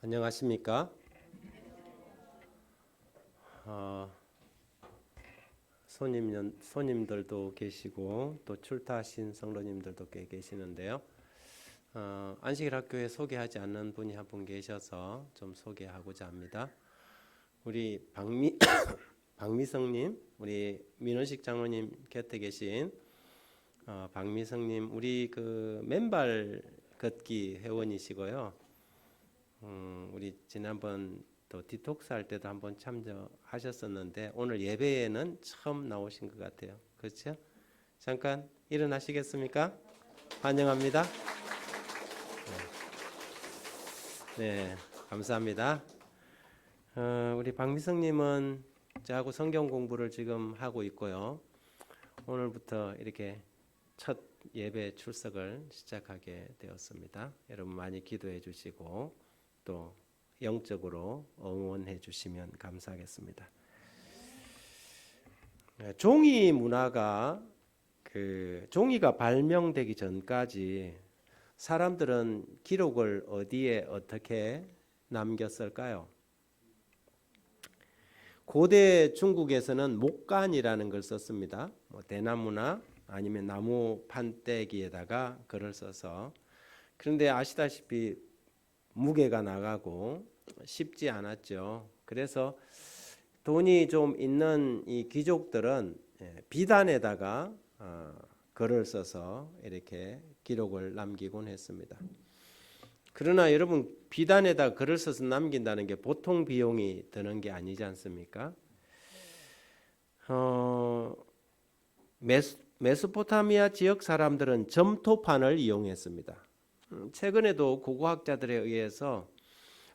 안녕하십니까? 손님들도 계시고 또 출타하신 성도님들도 꽤 계시는데요. 안식일 학교에 소개하지 않는 분이 한 분 계셔서 좀 소개하고자 합니다. 우리 박미성님, 우리 민원식 장로님 곁에 계신 박미성님, 우리 그 맨발 걷기 회원이시고요. 우리 지난번 또 디톡스 할 때도 한번 참여하셨었는데 오늘 예배에는 처음 나오신 것 같아요. 그렇죠? 잠깐 일어나시겠습니까? 환영합니다. 네, 감사합니다. 우리 박미성님은 저하고 성경 공부를 지금 하고 있고요. 오늘부터 이렇게 첫 예배 출석을 시작하게 되었습니다. 여러분 많이 기도해 주시고 또 영적으로 응원해 주시면 감사하겠습니다. 종이 문화가 종이가 발명되기 전까지 사람들은 기록을 어디에 어떻게 남겼을까요? 고대 중국에서는 목간이라는 걸 썼습니다. 대나무나 아니면 나무 판때기에다가 글을 써서, 그런데 아시다시피 무게가 나가고 쉽지 않았죠. 그래서 돈이 좀 있는 이 귀족들은 비단에다가 글을 써서 이렇게 기록을 남기곤 했습니다. 그러나 여러분, 비단에다 글을 써서 남긴다는 게 보통 비용이 드는 게 아니지 않습니까? 메소포타미아 지역 사람들은 점토판을 이용했습니다. 최근에도 고고학자들에 의해서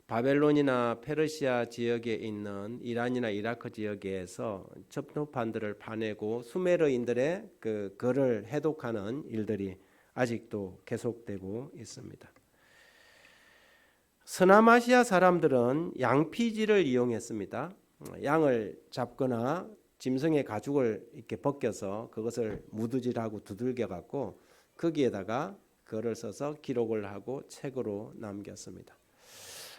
바벨론이나 페르시아 지역에 있는 이란이나 이라크 지역에서 점토판들을 파내고 수메르인들의 그 글을 해독하는 일들이 아직도 계속되고 있습니다. 서남아시아 사람들은 양피지를 이용했습니다. 양을 잡거나 짐승의 가죽을 이렇게 벗겨서 그것을 무드질하고 두들겨 갖고 거기에다가 글을 써서 기록을 하고 책으로 남겼습니다.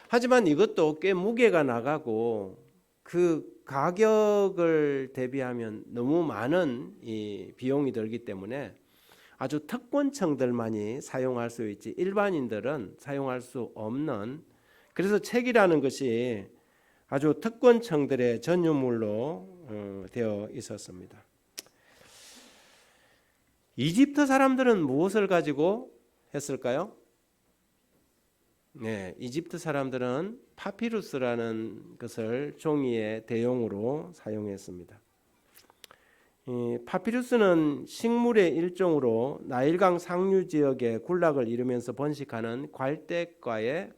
하지만 이것도 꽤 무게가 나가고 그 가격을 대비하면 너무 많은 이 비용이 들기 때문에 아주 특권층들만이 사용할 수 있지 일반인들은 사용할 수 없는, 그래서 책이라는 것이 아주 특권층들의 전유물로 되어 있었습니다. 이집트 사람들은 무엇을 가지고 했을까요? 네, 이집트 사람들은 파피루스라는 것을 종이의 대용으로 사용했습니다. 파피루스는 식물의 일종으로 나일강 상류 지역에 군락을 이루면서 번식하는 갈대과의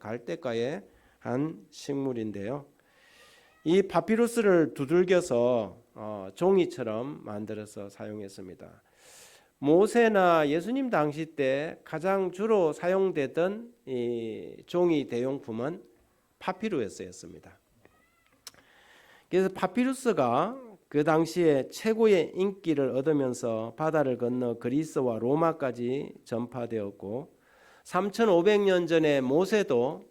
한 식물인데요. 이 파피루스를 두들겨서 종이처럼 만들어서 사용했습니다. 모세나 예수님 당시 때 가장 주로 사용되던 이 종이 대용품은 파피루스였습니다. 그래서 파피루스가 그 당시에 최고의 인기를 얻으면서 바다를 건너 그리스와 로마까지 전파되었고 3,500년 전에 모세도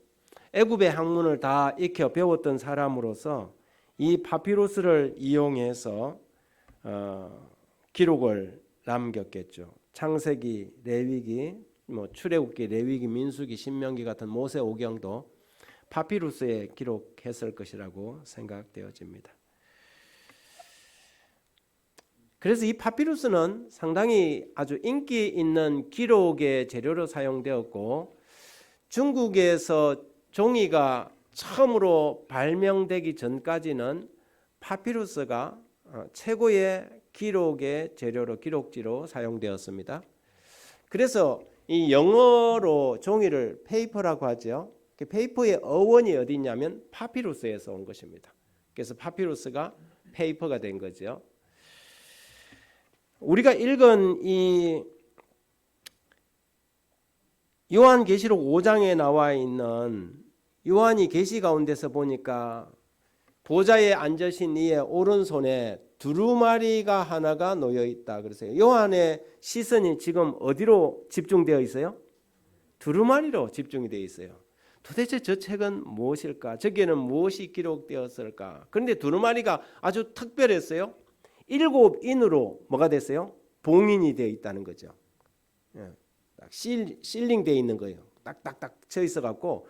애굽의 학문을 다 익혀 배웠던 사람으로서 이 파피루스를 이용해서 기록을 남겼겠죠. 창세기, 레위기, 출애굽기, 레위기, 민수기, 신명기 같은 모세 오경도 파피루스에 기록했을 것이라고 생각되어집니다. 그래서 이 파피루스는 상당히 아주 인기 있는 기록의 재료로 사용되었고 중국에서 종이가 처음으로 발명되기 전까지는 파피루스가 최고의 기록의 재료로 기록지로 사용되었습니다. 그래서 이 영어로 종이를 페이퍼라고 하죠. 페이퍼의 어원이 어디 있냐면 파피루스에서 온 것입니다. 그래서 파피루스가 페이퍼가 된 거죠. 우리가 읽은 이 요한계시록 5장에 나와 있는 요한이 계시 가운데서 보니까 보좌에 앉으신 이의 오른손에 두루마리가 하나가 놓여 있다 그랬어요. 요한의 시선이 지금 어디로 집중되어 있어요? 두루마리로 집중이 되어 있어요. 도대체 저 책은 무엇일까? 저기에는 무엇이 기록되었을까? 그런데 두루마리가 아주 특별했어요. 7인으로 뭐가 됐어요? 봉인이 되어 있다는 거죠. 예, 실링되어 있는 거예요. 딱딱딱 쳐 있어 갖고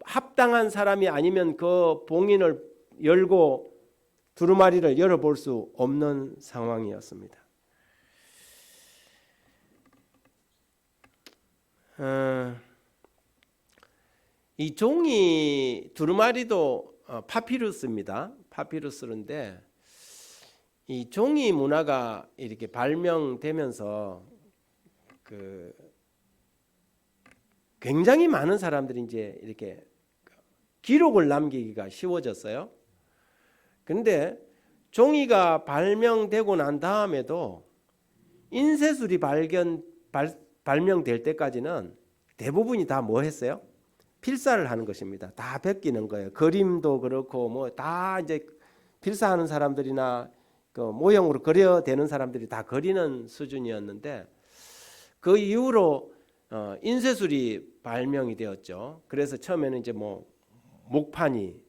합당한 사람이 아니면 그 봉인을 열고 두루마리를 열어볼 수 없는 상황이었습니다. 이 종이 두루마리도 파피루스입니다. 파피루스인데 이 종이 문화가 이렇게 발명되면서 굉장히 많은 사람들이 이제 이렇게 기록을 남기기가 쉬워졌어요. 그런데 종이가 발명되고 난 다음에도 인쇄술이 발명될 때까지는 대부분이 다 뭐 했어요? 필사를 하는 것입니다. 다 베끼는 거예요. 그림도 그렇고 뭐 다 이제 필사하는 사람들이나 그 모형으로 그려대는 사람들이 다 그리는 수준이었는데 그 이후로 인쇄술이 발명이 되었죠. 그래서 처음에는 이제 뭐 목판이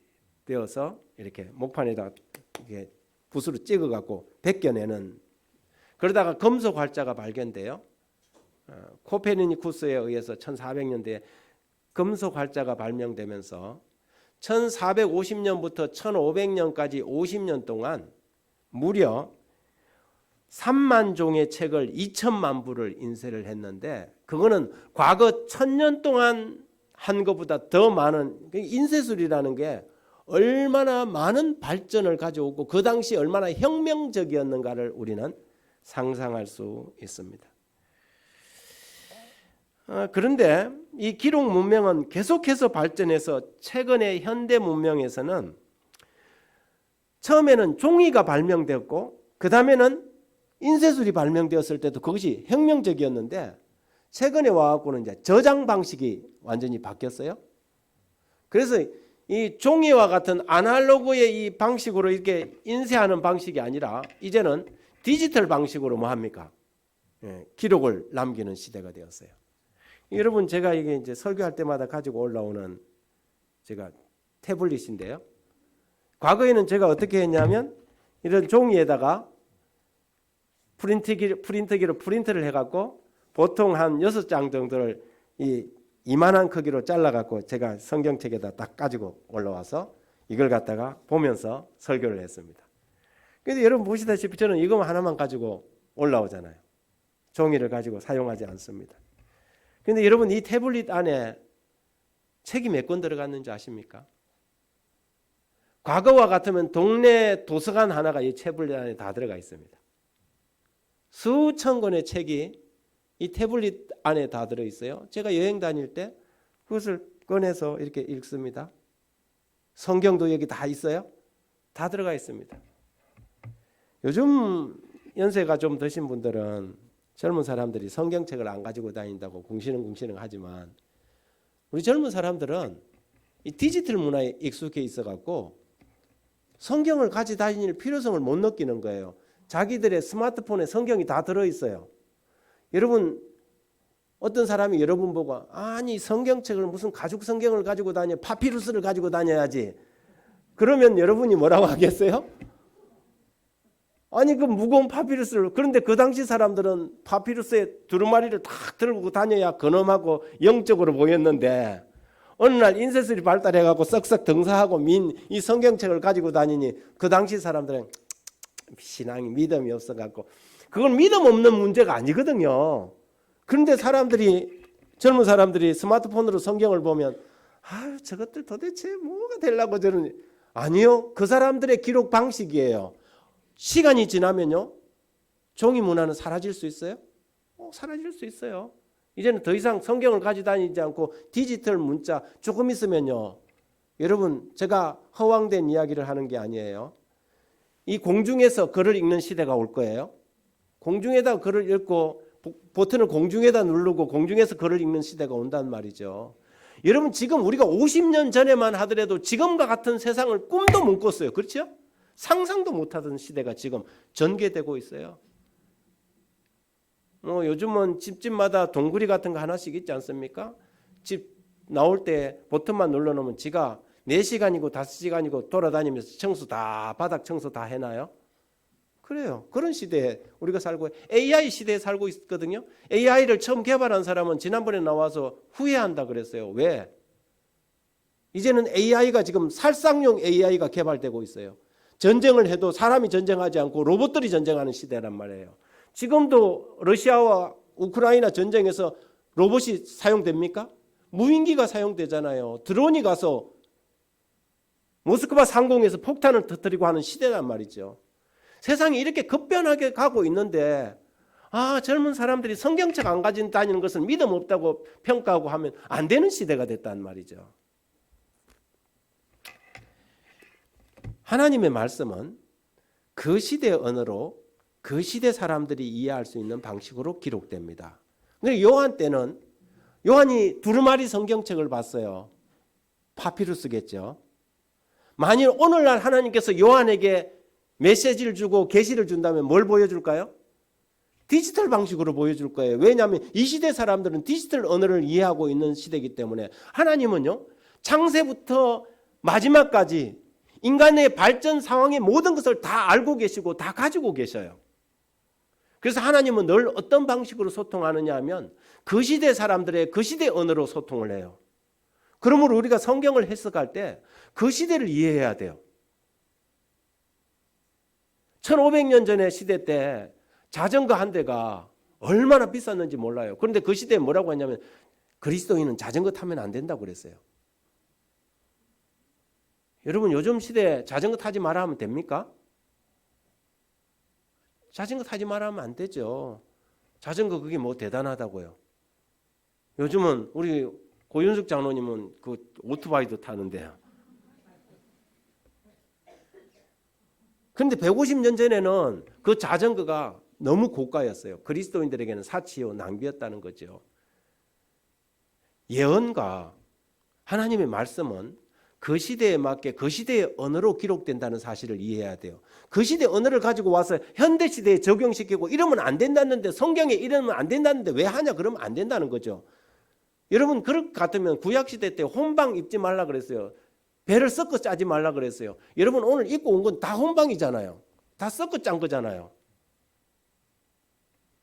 되어서 이렇게 목판에다 이렇게 붓으로 찍어갖고 베껴내는, 그러다가 금속 활자가 발견돼요. 코페르니쿠스에 의해서 1400년대에 금속 활자가 발명되면서 1450년부터 1500년까지 50년 동안 무려 3만 종의 책을 2천만 부를 인쇄를 했는데 그거는 과거 1000년 동안 한 것보다 더 많은, 인쇄술이라는 게 얼마나 많은 발전을 가져오고 그 당시 얼마나 혁명적이었는가를 우리는 상상할 수 있습니다. 그런데 이 기록 문명은 계속해서 발전해서 최근의 현대 문명에서는 처음에는 종이가 발명되었고 그 다음에는 인쇄술이 발명되었을 때도 그것이 혁명적이었는데 최근에 와갖고는 이제 저장 방식이 완전히 바뀌었어요. 그래서 이 종이와 같은 아날로그의 이 방식으로 이렇게 인쇄하는 방식이 아니라 이제는 디지털 방식으로 뭐 합니까? 기록을 남기는 시대가 되었어요. 여러분, 제가 이게 이제 설교할 때마다 가지고 올라오는 제가 태블릿인데요. 과거에는 제가 어떻게 했냐면 이런 종이에다가 프린트기로 프린트를 해갖고 보통 한 6장 정도를 이만한 크기로 잘라갖고 제가 성경책에다 딱 가지고 올라와서 이걸 갖다가 보면서 설교를 했습니다. 그런데 여러분 보시다시피 저는 이거 하나만 가지고 올라오잖아요. 종이를 가지고 사용하지 않습니다. 그런데 여러분 이 태블릿 안에 책이 몇 권 들어갔는지 아십니까? 과거와 같으면 동네 도서관 하나가 이 태블릿 안에 다 들어가 있습니다. 수천 권의 책이 이 태블릿 안에 다 들어있어요. 제가 여행 다닐 때 그것을 꺼내서 이렇게 읽습니다. 성경도 여기 다 있어요. 다 들어가 있습니다. 요즘 연세가 좀 드신 분들은 젊은 사람들이 성경책을 안 가지고 다닌다고 궁시렁궁시렁 하지만 우리 젊은 사람들은 이 디지털 문화에 익숙해 있어갖고 성경을 가지고 다닐 필요성을 못 느끼는 거예요. 자기들의 스마트폰에 성경이 다 들어있어요. 여러분, 어떤 사람이 여러분 보고 아니 성경책을 무슨 가죽 성경을 가지고 다녀, 파피루스를 가지고 다녀야지. 그러면 여러분이 뭐라고 하겠어요? 아니 그 무거운 파피루스를, 그런데 그 당시 사람들은 파피루스에 두루마리를 탁 들고 다녀야 근엄하고 영적으로 보였는데 어느 날 인쇄술이 발달해갖고 썩썩 등사하고 이 성경책을 가지고 다니니 그 당시 사람들은 신앙이 믿음이 없어갖고, 그건 믿음 없는 문제가 아니거든요. 그런데 젊은 사람들이 스마트폰으로 성경을 보면 저것들 도대체 뭐가 되려고 저러니, 아니요, 그 사람들의 기록 방식이에요. 시간이 지나면요 종이 문화는 사라질 수 있어요? 사라질 수 있어요. 이제는 더 이상 성경을 가지고 다니지 않고 디지털 문자 조금 있으면요, 여러분 제가 허황된 이야기를 하는 게 아니에요. 이 공중에서 글을 읽는 시대가 올 거예요. 공중에다 글을 읽고 버튼을 공중에다 누르고 공중에서 글을 읽는 시대가 온단 말이죠. 여러분 지금 우리가 50년 전에만 하더라도 지금과 같은 세상을 꿈도 못 꿨어요. 그렇죠? 상상도 못하던 시대가 지금 전개되고 있어요. 요즘은 집집마다 동굴이 같은 거 하나씩 있지 않습니까? 집 나올 때 버튼만 눌러놓으면 지가 4시간이고 5시간이고 돌아다니면서 청소 다 바닥 청소 다 해놔요? 그래요. 그런 시대에 우리가 살고 AI 시대에 살고 있거든요. AI를 처음 개발한 사람은 지난번에 나와서 후회한다 그랬어요. 왜? 이제는 AI가 지금 살상용 AI가 개발되고 있어요. 전쟁을 해도 사람이 전쟁하지 않고 로봇들이 전쟁하는 시대란 말이에요. 지금도 러시아와 우크라이나 전쟁에서 로봇이 사용됩니까? 무인기가 사용되잖아요. 드론이 가서 모스크바 상공에서 폭탄을 터뜨리고 하는 시대란 말이죠. 세상이 이렇게 급변하게 가고 있는데 젊은 사람들이 성경책 안 가진 다니는 것은 믿음 없다고 평가하고 하면 안 되는 시대가 됐단 말이죠. 하나님의 말씀은 그 시대의 언어로 그 시대 사람들이 이해할 수 있는 방식으로 기록됩니다. 근데 요한 때는 요한이 두루마리 성경책을 봤어요. 파피루스겠죠. 만일 오늘날 하나님께서 요한에게 메시지를 주고 계시를 준다면 뭘 보여줄까요? 디지털 방식으로 보여줄 거예요. 왜냐하면 이 시대 사람들은 디지털 언어를 이해하고 있는 시대이기 때문에 하나님은요, 창세부터 마지막까지 인간의 발전 상황의 모든 것을 다 알고 계시고 다 가지고 계셔요. 그래서 하나님은 늘 어떤 방식으로 소통하느냐 하면 그 시대 사람들의 그 시대 언어로 소통을 해요. 그러므로 우리가 성경을 해석할 때 그 시대를 이해해야 돼요. 1500년 전의 시대 때 자전거 한 대가 얼마나 비쌌는지 몰라요. 그런데 그 시대에 뭐라고 했냐면 그리스도인은 자전거 타면 안 된다고 그랬어요. 여러분 요즘 시대에 자전거 타지 마라 하면 됩니까? 자전거 타지 마라 하면 안 되죠. 자전거 그게 뭐 대단하다고요. 요즘은 우리 고윤숙 장로님은 그 오토바이도 타는데요. 그런데 150년 전에는 그 자전거가 너무 고가였어요. 그리스도인들에게는 사치요 낭비였다는 거죠. 예언과 하나님의 말씀은 그 시대에 맞게 그 시대의 언어로 기록된다는 사실을 이해해야 돼요. 그 시대의 언어를 가지고 와서 현대 시대에 적용시키고 이러면 안 된다는데 성경에 이러면 안 된다는데 왜 하냐 그러면 안 된다는 거죠. 여러분 그럴 것 같으면 구약시대 때 혼방 입지 말라 그랬어요. 배를 섞어 짜지 말라 그랬어요. 여러분 오늘 입고 온 건 다 혼방이잖아요. 다 섞어 짠 거잖아요.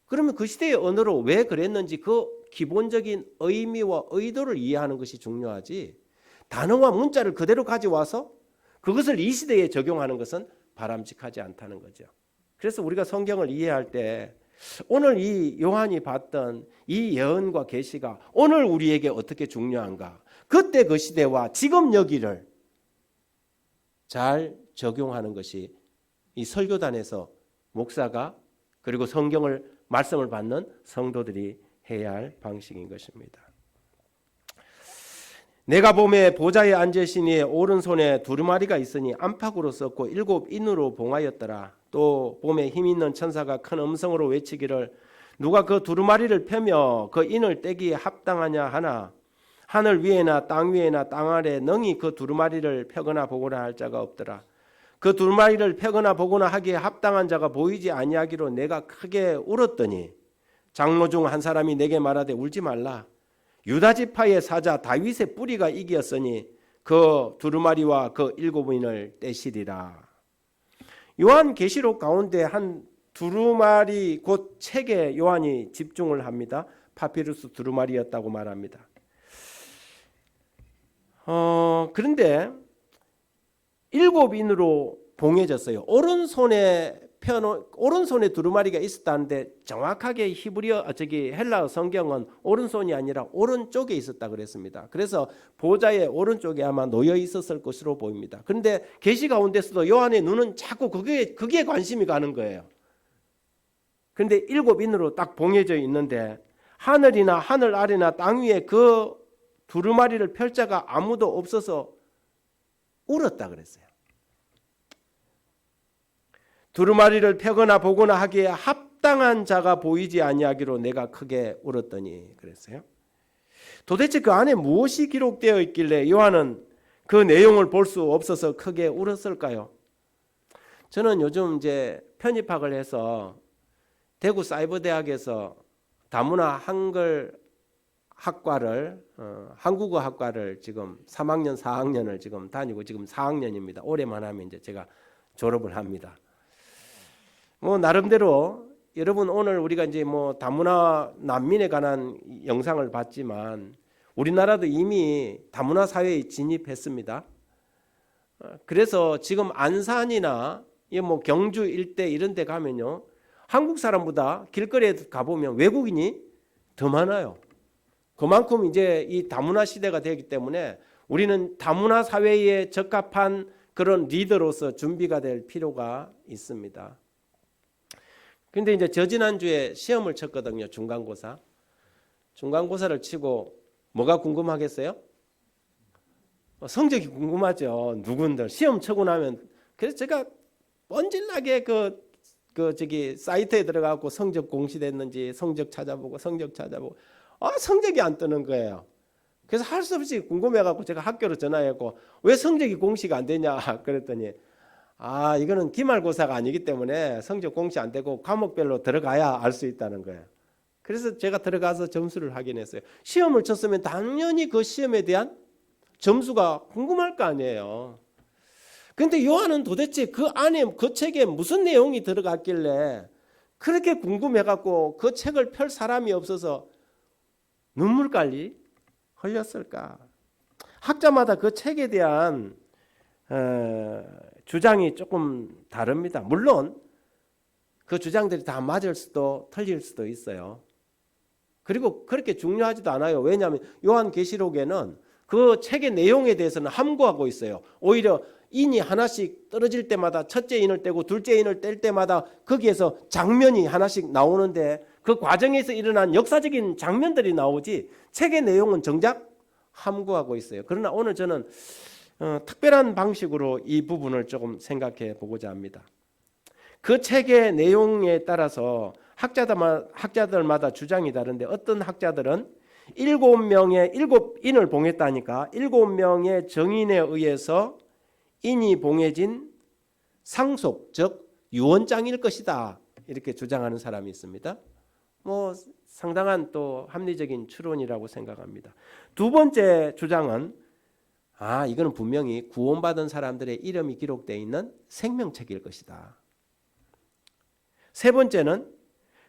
그러면 그 시대의 언어로 왜 그랬는지 그 기본적인 의미와 의도를 이해하는 것이 중요하지, 단어와 문자를 그대로 가져와서 그것을 이 시대에 적용하는 것은 바람직하지 않다는 거죠. 그래서 우리가 성경을 이해할 때 오늘 이 요한이 봤던 이 예언과 계시가 오늘 우리에게 어떻게 중요한가, 그때 그 시대와 지금 여기를 잘 적용하는 것이 이 설교단에서 목사가 그리고 성경을 말씀을 받는 성도들이 해야 할 방식인 것입니다. 내가 봄에 보좌에 앉으시니 오른손에 두루마리가 있으니 안팎으로 썼고 7 인으로 봉하였더라. 또 봄에 힘 있는 천사가 큰 음성으로 외치기를 누가 그 두루마리를 펴며 그 인을 떼기에 합당하냐 하나 하늘 위에나 땅 위에나 땅 아래 능히 그 두루마리를 펴거나 보거나 할 자가 없더라. 그 두루마리를 펴거나 보거나 하기에 합당한 자가 보이지 아니하기로 내가 크게 울었더니 장로 중 한 사람이 내게 말하되 울지 말라. 유다 지파의 사자 다윗의 뿌리가 이기었으니 그 두루마리와 그 7인을 떼시리라. 요한계시록 가운데 한 두루마리 곧 책에 요한이 집중을 합니다. 파피루스 두루마리였다고 말합니다. 그런데 7인으로 봉해졌어요. 오른손에 두루마리가 있었다는데 정확하게 헬라어 성경은 오른손이 아니라 오른쪽에 있었다 그랬습니다. 그래서 보좌의 오른쪽에 아마 놓여 있었을 것으로 보입니다. 그런데 계시 가운데서도 요한의 눈은 자꾸 그게 관심이 가는 거예요. 그런데 7인으로 딱 봉해져 있는데 하늘이나 하늘 아래나 땅 위에 그 두루마리를 펼 자가 아무도 없어서 울었다 그랬어요. 두루마리를 펴거나 보거나 하기에 합당한 자가 보이지 아니하기로 내가 크게 울었더니 그랬어요. 도대체 그 안에 무엇이 기록되어 있길래 요한은 그 내용을 볼 수 없어서 크게 울었을까요? 저는 요즘 이제 편입학을 해서 대구 사이버대학에서 다문화 한글 학과를 한국어 학과를 지금 3학년 4학년을 지금 다니고 지금 4학년입니다. 올해만 하면 이제 제가 졸업을 합니다. 뭐 나름대로 여러분 오늘 우리가 이제 뭐 다문화 난민에 관한 영상을 봤지만 우리나라도 이미 다문화 사회에 진입했습니다. 그래서 지금 안산이나 뭐 경주 일대 이런 데 가면요, 한국 사람보다 길거리에 가보면 외국인이 더 많아요. 그만큼 이제 이 다문화 시대가 되기 때문에 우리는 다문화 사회에 적합한 그런 리더로서 준비가 될 필요가 있습니다. 근데 이제 저지난주에 시험을 쳤거든요. 중간고사. 중간고사를 치고 뭐가 궁금하겠어요? 성적이 궁금하죠. 누군들 시험 치고 나면. 그래서 제가 뻔질나게 저기 사이트에 들어가고 성적 공시됐는지 성적 찾아보고 성적이 안 뜨는 거예요. 그래서 할 수 없이 궁금해갖고 제가 학교로 전화했고 왜 성적이 공시가 안 되냐 그랬더니 이거는 기말고사가 아니기 때문에 성적 공시 안 되고 과목별로 들어가야 알 수 있다는 거예요. 그래서 제가 들어가서 점수를 확인했어요. 시험을 쳤으면 당연히 그 시험에 대한 점수가 궁금할 거 아니에요. 그런데 요한은 도대체 그 안에 그 책에 무슨 내용이 들어갔길래 그렇게 궁금해갖고 그 책을 펼 사람이 없어서 눈물까지 흘렸을까? 학자마다 그 책에 대한 주장이 조금 다릅니다. 물론 그 주장들이 다 맞을 수도 틀릴 수도 있어요. 그리고 그렇게 중요하지도 않아요. 왜냐하면 요한계시록에는 그 책의 내용에 대해서는 함구하고 있어요. 오히려 인이 하나씩 떨어질 때마다 첫째 인을 떼고 둘째 인을 뗄 때마다 거기에서 장면이 하나씩 나오는데 그 과정에서 일어난 역사적인 장면들이 나오지 책의 내용은 정작 함구하고 있어요. 그러나 오늘 저는 특별한 방식으로 이 부분을 조금 생각해 보고자 합니다. 그 책의 내용에 따라서 학자들마다 주장이 다른데 어떤 학자들은 7명의 7인을 봉했다니까 7명의 정인에 의해서 인이 봉해진 상속, 즉 유언장일 것이다 이렇게 주장하는 사람이 있습니다. 뭐 상당한 또 합리적인 추론이라고 생각합니다. 두 번째 주장은 이거는 분명히 구원받은 사람들의 이름이 기록되어 있는 생명책일 것이다. 세 번째는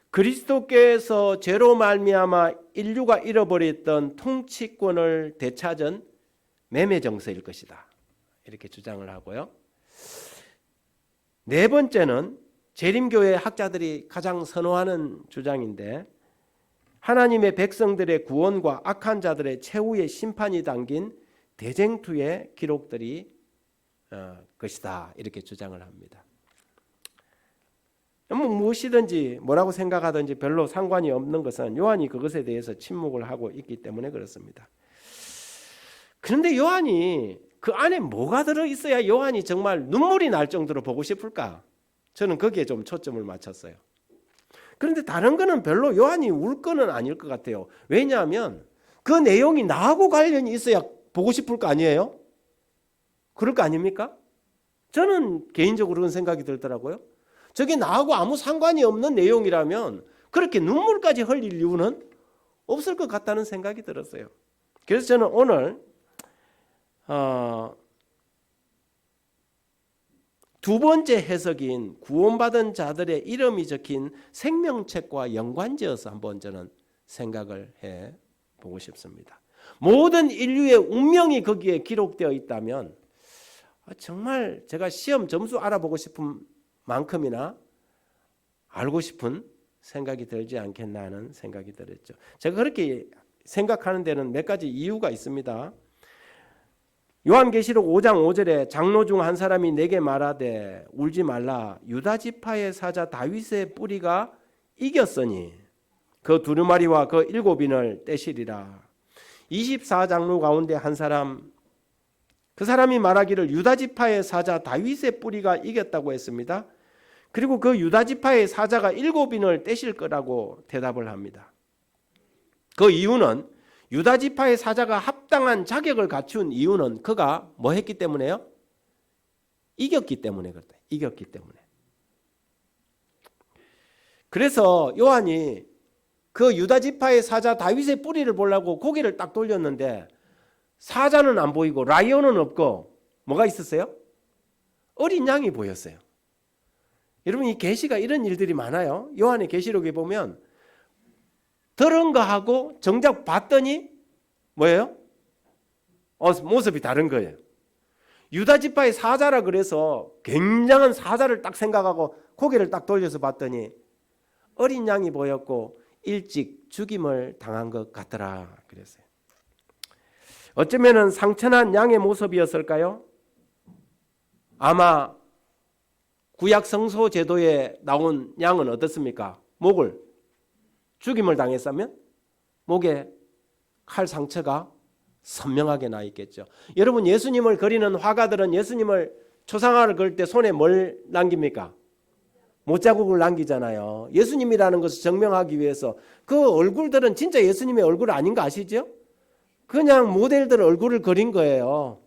그리스도께서 죄로 말미암아 인류가 잃어버렸던 통치권을 되찾은 매매 정서일 것이다. 이렇게 주장을 하고요. 네 번째는 재림교회 학자들이 가장 선호하는 주장인데 하나님의 백성들의 구원과 악한 자들의 최후의 심판이 담긴 대쟁투의 기록들이 것이다. 이렇게 주장을 합니다. 무엇이든지 뭐라고 생각하든지 별로 상관이 없는 것은 요한이 그것에 대해서 침묵을 하고 있기 때문에 그렇습니다. 그런데 요한이 그 안에 뭐가 들어있어야 요한이 정말 눈물이 날 정도로 보고 싶을까? 저는 거기에 좀 초점을 맞췄어요. 그런데 다른 거는 별로 요한이 울 거는 아닐 것 같아요. 왜냐하면 그 내용이 나하고 관련이 있어야 보고 싶을 거 아니에요? 그럴 거 아닙니까? 저는 개인적으로 그런 생각이 들더라고요. 저게 나하고 아무 상관이 없는 내용이라면 그렇게 눈물까지 흘릴 이유는 없을 것 같다는 생각이 들었어요. 그래서 저는 오늘 두 번째 해석인 구원받은 자들의 이름이 적힌 생명책과 연관지어서 한번 저는 생각을 해보고 싶습니다. 모든 인류의 운명이 거기에 기록되어 있다면 정말 제가 시험 점수 알아보고 싶은 만큼이나 알고 싶은 생각이 들지 않겠나 하는 생각이 들었죠. 제가 그렇게 생각하는 데는 몇 가지 이유가 있습니다. 요한계시록 5장 5절에 장로 중 한 사람이 내게 말하되 울지 말라 유다 지파의 사자 다윗의 뿌리가 이겼으니 그 두루마리와 그 7인을 떼시리라. 24장로 가운데 한 사람, 그 사람이 말하기를 유다 지파의 사자 다윗의 뿌리가 이겼다고 했습니다. 그리고 그 유다 지파의 사자가 7인을 떼실 거라고 대답을 합니다. 그 이유는 유다 지파의 사자가 합당한 자격을 갖춘 이유는 그가 뭐 했기 때문에요? 이겼기 때문에 그렇다. 이겼기 때문에. 그래서 요한이 그 유다 지파의 사자 다윗의 뿌리를 보려고 고개를 딱 돌렸는데 사자는 안 보이고 라이온은 없고 뭐가 있었어요? 어린 양이 보였어요. 여러분, 이 계시가 이런 일들이 많아요. 요한의 계시록에 보면 들은 거 하고 정작 봤더니 뭐예요? 모습이 다른 거예요. 유다 지파의 사자라 그래서 굉장한 사자를 딱 생각하고 고개를 딱 돌려서 봤더니 어린 양이 보였고 일찍 죽임을 당한 것 같더라 그랬어요. 어쩌면은 상처난 양의 모습이었을까요? 아마 구약 성소 제도에 나온 양은 어떻습니까? 목을 죽임을 당했으면 목에 칼 상처가 선명하게 나 있겠죠. 여러분, 예수님을 그리는 화가들은 예수님을 초상화를 그릴 때 손에 뭘 남깁니까? 못자국을 남기잖아요. 예수님이라는 것을 증명하기 위해서. 그 얼굴들은 진짜 예수님의 얼굴 아닌 거 아시죠? 그냥 모델들 얼굴을 그린 거예요.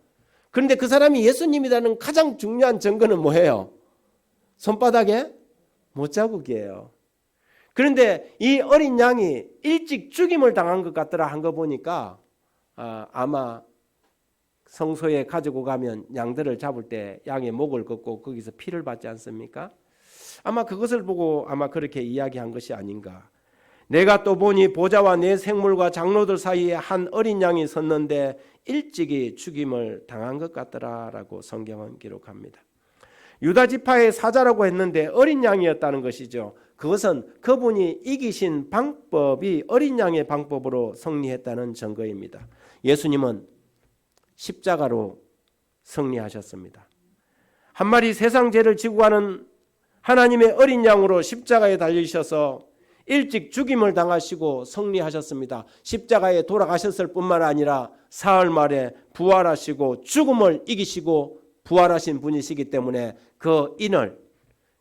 그런데 그 사람이 예수님이라는 가장 중요한 증거는 뭐예요? 손바닥에 못자국이에요. 그런데 이 어린 양이 일찍 죽임을 당한 것 같더라 한 거 보니까 아마 성소에 가지고 가면 양들을 잡을 때 양의 목을 긋고 거기서 피를 받지 않습니까? 아마 그것을 보고 아마 그렇게 이야기한 것이 아닌가. 내가 또 보니 보좌와 내 생물과 장로들 사이에 한 어린 양이 섰는데 일찍이 죽임을 당한 것 같더라라고 성경은 기록합니다. 유다 지파의 사자라고 했는데 어린 양이었다는 것이죠. 그것은 그분이 이기신 방법이 어린 양의 방법으로 승리했다는 증거입니다. 예수님은 십자가로 승리하셨습니다. 한 마리 세상 죄를 지고 가는 하나님의 어린 양으로 십자가에 달리셔서 일찍 죽임을 당하시고 승리하셨습니다. 십자가에 돌아가셨을 뿐만 아니라 사흘 만에 부활하시고 죽음을 이기시고 부활하신 분이시기 때문에 그 인을,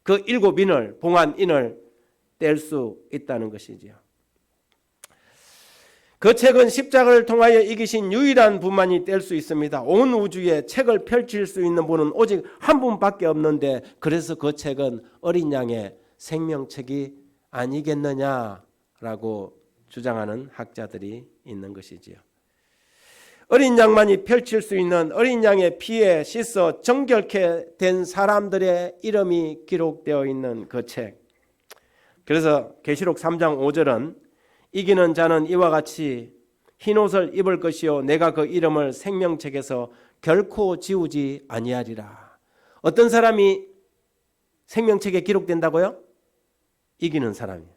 그 일곱 인을, 봉한 인을 뗄 수 있다는 것이지요. 그 책은 십자가를 통하여 이기신 유일한 분만이 뗄 수 있습니다. 온 우주에 책을 펼칠 수 있는 분은 오직 한 분밖에 없는데 그래서 그 책은 어린 양의 생명책이 아니겠느냐라고 주장하는 학자들이 있는 것이지요. 어린 양만이 펼칠 수 있는 어린 양의 피에 씻어 정결케 된 사람들의 이름이 기록되어 있는 그 책. 그래서 계시록 3장 5절은 이기는 자는 이와 같이 흰옷을 입을 것이요 내가 그 이름을 생명책에서 결코 지우지 아니하리라. 어떤 사람이 생명책에 기록된다고요? 이기는 사람이에요.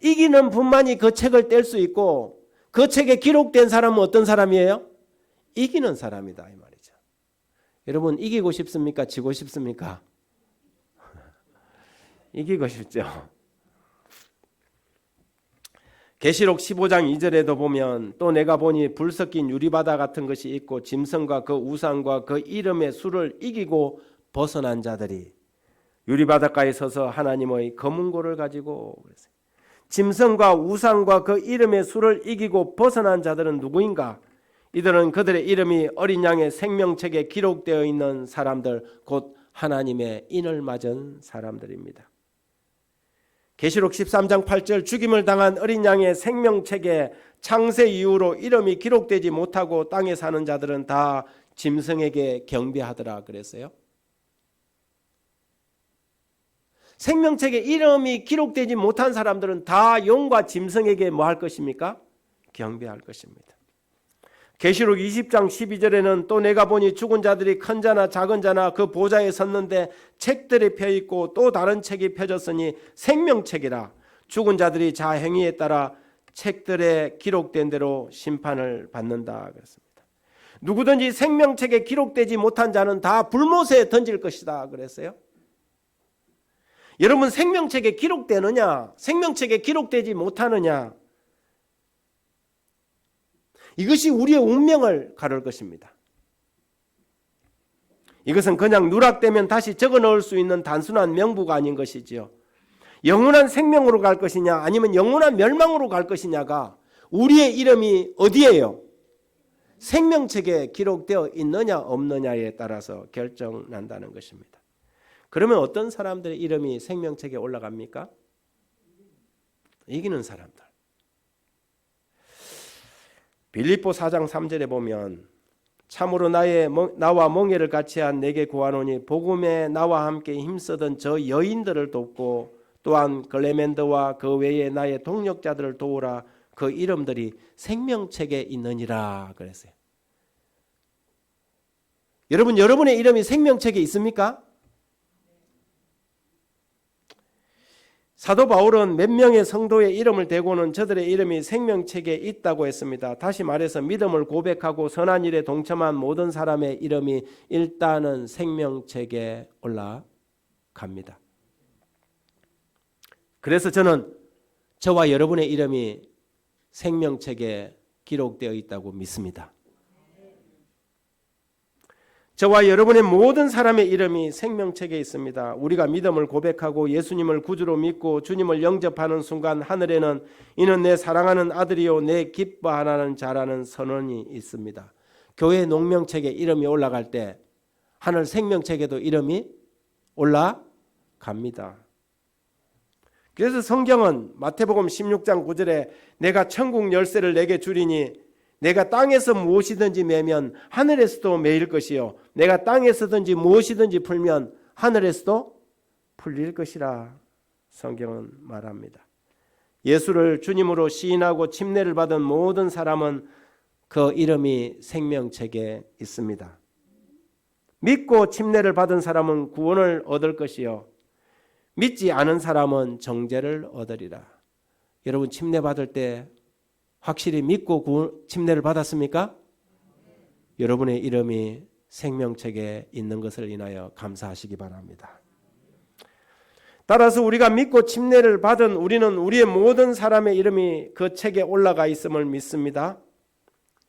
이기는 분만이 그 책을 뗄 수 있고 그 책에 기록된 사람은 어떤 사람이에요? 이기는 사람이다 이 말이죠. 여러분, 이기고 싶습니까? 지고 싶습니까? 이기고 싶죠. 계시록 15장 2절에도 보면 또 내가 보니 불 섞인 유리바다 같은 것이 있고 짐승과 그 우상과 그 이름의 수를 이기고 벗어난 자들이 유리바닷가에 서서 하나님의 검은고를 가지고 그랬어요. 짐승과 우상과 그 이름의 수를 이기고 벗어난 자들은 누구인가? 이들은 그들의 이름이 어린 양의 생명책에 기록되어 있는 사람들, 곧 하나님의 인을 맞은 사람들입니다. 계시록 13장 8절 죽임을 당한 어린 양의 생명책에 창세 이후로 이름이 기록되지 못하고 땅에 사는 자들은 다 짐승에게 경배하더라 그랬어요. 생명책에 이름이 기록되지 못한 사람들은 다 용과 짐승에게 뭐 할 것입니까? 경배할 것입니다. 계시록 20장 12절에는 또 내가 보니 죽은 자들이 큰 자나 작은 자나 그 보좌에 섰는데 책들이 펴있고 또 다른 책이 펴졌으니 생명책이라. 죽은 자들이 자행위에 따라 책들에 기록된 대로 심판을 받는다 그랬습니다. 누구든지 생명책에 기록되지 못한 자는 다 불못에 던질 것이다 그랬어요. 여러분, 생명책에 기록되느냐, 생명책에 기록되지 못하느냐, 이것이 우리의 운명을 가를 것입니다. 이것은 그냥 누락되면 다시 적어 넣을 수 있는 단순한 명부가 아닌 것이지요. 영원한 생명으로 갈 것이냐 아니면 영원한 멸망으로 갈 것이냐가 우리의 이름이 어디에요? 생명책에 기록되어 있느냐 없느냐에 따라서 결정난다는 것입니다. 그러면 어떤 사람들의 이름이 생명책에 올라갑니까? 이기는 사람들. 빌립보 4장 3절에 보면 참으로 나와 멍에를 같이 한 내게 구하노니 복음에 나와 함께 힘쓰던 저 여인들을 돕고 또한 글레멘드와 그 외에 나의 동력자들을 도우라. 그 이름들이 생명책에 있느니라 그랬어요. 여러분의 이름이 생명책에 있습니까? 사도 바울은 몇 명의 성도의 이름을 대고는 저들의 이름이 생명책에 있다고 했습니다. 다시 말해서 믿음을 고백하고 선한 일에 동참한 모든 사람의 이름이 일단은 생명책에 올라갑니다. 그래서 저는 저와 여러분의 이름이 생명책에 기록되어 있다고 믿습니다. 저와 여러분의 모든 사람의 이름이 생명책에 있습니다. 우리가 믿음을 고백하고 예수님을 구주로 믿고 주님을 영접하는 순간 하늘에는 이는 내 사랑하는 아들이요 내 기뻐하는 자라는 선언이 있습니다. 교회 농명책에 이름이 올라갈 때 하늘 생명책에도 이름이 올라갑니다. 그래서 성경은 마태복음 16장 9절에 내가 천국 열쇠를 내게 주리니 내가 땅에서 무엇이든지 매면 하늘에서도 매일 것이요 내가 땅에서든지 무엇이든지 풀면 하늘에서도 풀릴 것이라 성경은 말합니다. 예수를 주님으로 시인하고 침례를 받은 모든 사람은 그 이름이 생명책에 있습니다. 믿고 침례를 받은 사람은 구원을 얻을 것이요 믿지 않은 사람은 정죄를 얻으리라. 여러분 침례 받을 때 확실히 믿고 침례를 받았습니까? 여러분의 이름이 생명책에 있는 것을 인하여 감사하시기 바랍니다. 따라서 우리가 믿고 침례를 받은 우리는 우리의 모든 사람의 이름이 그 책에 올라가 있음을 믿습니다.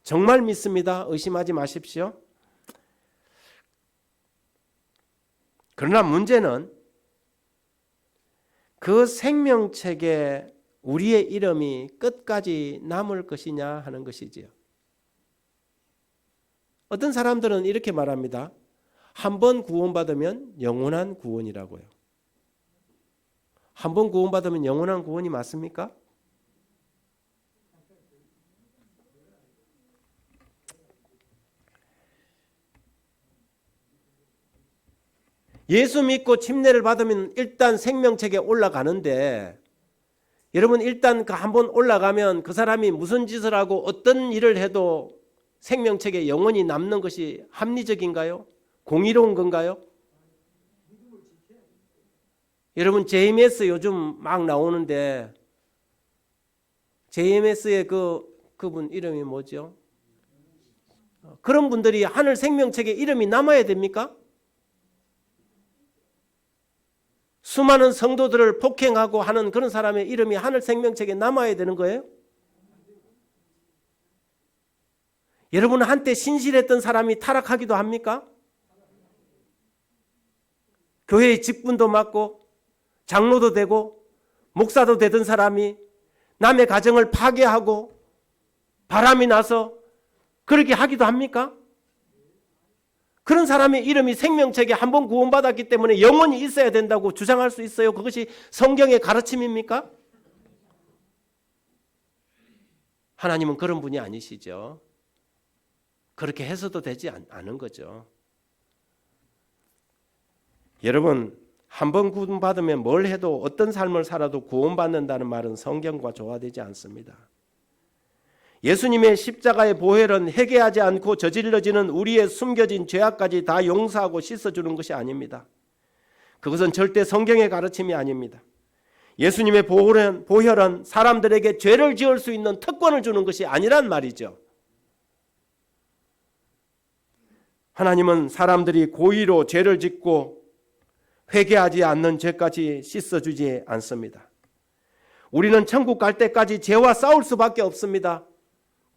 정말 믿습니다. 의심하지 마십시오. 그러나 문제는 그 생명책에 우리의 이름이 끝까지 남을 것이냐 하는 것이지요. 어떤 사람들은 이렇게 말합니다. 한 번 구원받으면 영원한 구원이라고요. 한 번 구원받으면 영원한 구원이 맞습니까? 예수 믿고 침례를 받으면 일단 생명책에 올라가는데 여러분 일단 그 한 번 올라가면 그 사람이 무슨 짓을 하고 어떤 일을 해도 생명책에 영원히 남는 것이 합리적인가요? 공의로운 건가요? 여러분 JMS 요즘 막 나오는데 JMS의 그분 이름이 뭐죠? 그런 분들이 하늘 생명책에 이름이 남아야 됩니까? 수많은 성도들을 폭행하고 하는 그런 사람의 이름이 하늘 생명책에 남아야 되는 거예요? 여러분 한때 신실했던 사람이 타락하기도 합니까? 교회의 직분도 맡고 장로도 되고 목사도 되던 사람이 남의 가정을 파괴하고 바람이 나서 그렇게 하기도 합니까? 그런 사람의 이름이 생명책에 한 번 구원받았기 때문에 영원히 있어야 된다고 주장할 수 있어요? 그것이 성경의 가르침입니까? 하나님은 그런 분이 아니시죠. 그렇게 해서도 되지 않은 거죠. 여러분 한 번 구원받으면 뭘 해도 어떤 삶을 살아도 구원받는다는 말은 성경과 조화되지 않습니다. 예수님의 십자가의 보혈은 회개하지 않고 저질러지는 우리의 숨겨진 죄악까지 다 용서하고 씻어주는 것이 아닙니다. 그것은 절대 성경의 가르침이 아닙니다. 예수님의 보혈은 사람들에게 죄를 지을 수 있는 특권을 주는 것이 아니란 말이죠. 하나님은 사람들이 고의로 죄를 짓고 회개하지 않는 죄까지 씻어주지 않습니다. 우리는 천국 갈 때까지 죄와 싸울 수밖에 없습니다.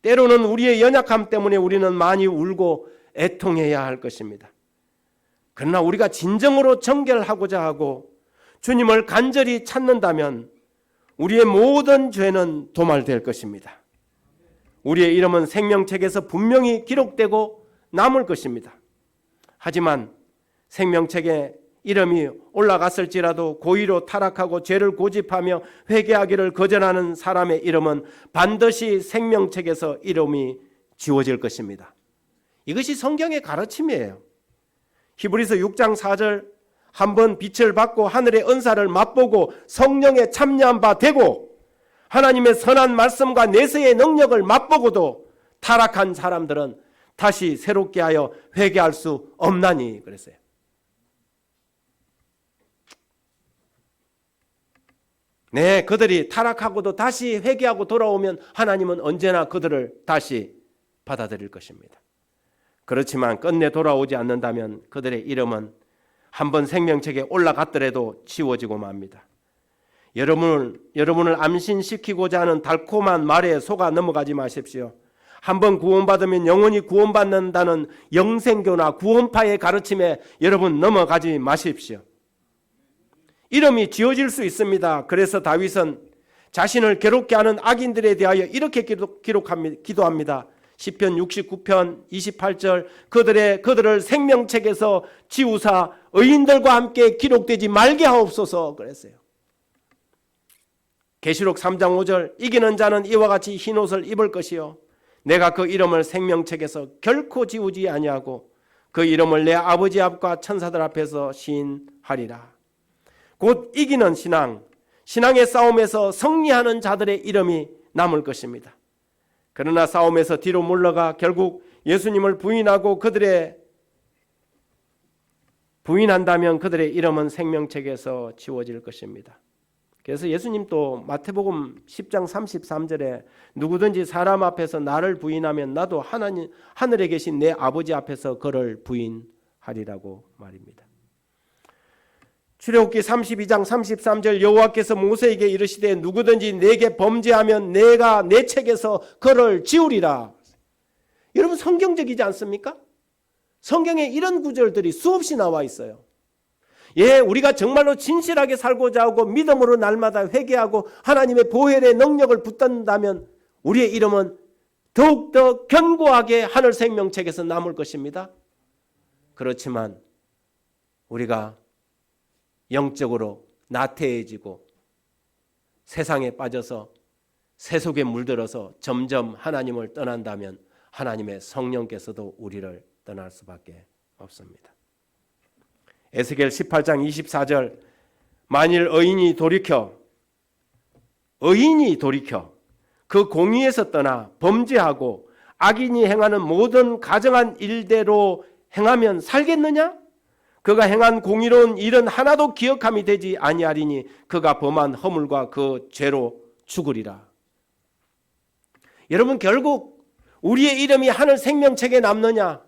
때로는 우리의 연약함 때문에 우리는 많이 울고 애통해야 할 것입니다. 그러나 우리가 진정으로 정결하고자 하고 주님을 간절히 찾는다면 우리의 모든 죄는 도말될 것입니다. 우리의 이름은 생명책에서 분명히 기록되고 남을 것입니다. 하지만 생명책에 이름이 올라갔을지라도 고의로 타락하고 죄를 고집하며 회개하기를 거절하는 사람의 이름은 반드시 생명책에서 이름이 지워질 것입니다. 이것이 성경의 가르침이에요. 히브리서 6장 4절 한번 빛을 받고 하늘의 은사를 맛보고 성령에 참여한 바 되고 하나님의 선한 말씀과 내세의 능력을 맛보고도 타락한 사람들은 다시 새롭게 하여 회개할 수 없나니 그랬어요. 네, 그들이 타락하고도 다시 회개하고 돌아오면 하나님은 언제나 그들을 다시 받아들일 것입니다. 그렇지만 끝내 돌아오지 않는다면 그들의 이름은 한번 생명책에 올라갔더라도 지워지고 맙니다. 여러분을 암신시키고자 하는 달콤한 말에 속아 넘어가지 마십시오. 한번 구원받으면 영원히 구원받는다는 영생교나 구원파의 가르침에 여러분 넘어가지 마십시오. 이름이 지워질 수 있습니다. 그래서 다윗은 자신을 괴롭게 하는 악인들에 대하여 이렇게 기도합니다. 시편 69편 28절 그들을 생명책에서 지우사 의인들과 함께 기록되지 말게 하옵소서 그랬어요. 계시록 3장 5절 이기는 자는 이와 같이 흰옷을 입을 것이요 내가 그 이름을 생명책에서 결코 지우지 아니하고 그 이름을 내 아버지 앞과 천사들 앞에서 시인하리라. 곧 이기는 신앙의 싸움에서 승리하는 자들의 이름이 남을 것입니다. 그러나 싸움에서 뒤로 물러가 결국 예수님을 부인한다면 그들의 이름은 생명책에서 지워질 것입니다. 그래서 예수님도 마태복음 10장 33절에 누구든지 사람 앞에서 나를 부인하면 나도 하늘에 계신 내 아버지 앞에서 그를 부인하리라고 말입니다. 출애굽기 32장 33절 여호와께서 모세에게 이르시되 누구든지 내게 범죄하면 내가 내 책에서 그를 지우리라. 여러분 성경적이지 않습니까? 성경에 이런 구절들이 수없이 나와 있어요. 예, 우리가 정말로 진실하게 살고자 하고 믿음으로 날마다 회개하고 하나님의 보혈의 능력을 붙든다면 우리의 이름은 더욱더 견고하게 하늘 생명책에서 남을 것입니다. 그렇지만 우리가 영적으로 나태해지고 세상에 빠져서 세속에 물들어서 점점 하나님을 떠난다면 하나님의 성령께서도 우리를 떠날 수밖에 없습니다. 에스겔 18장 24절 만일 의인이 돌이켜 그 공의에서 떠나 범죄하고 악인이 행하는 모든 가정한 일대로 행하면 살겠느냐? 그가 행한 공의로운 일은 하나도 기억함이 되지 아니하리니 그가 범한 허물과 그 죄로 죽으리라. 여러분 결국 우리의 이름이 하늘 생명책에 남느냐?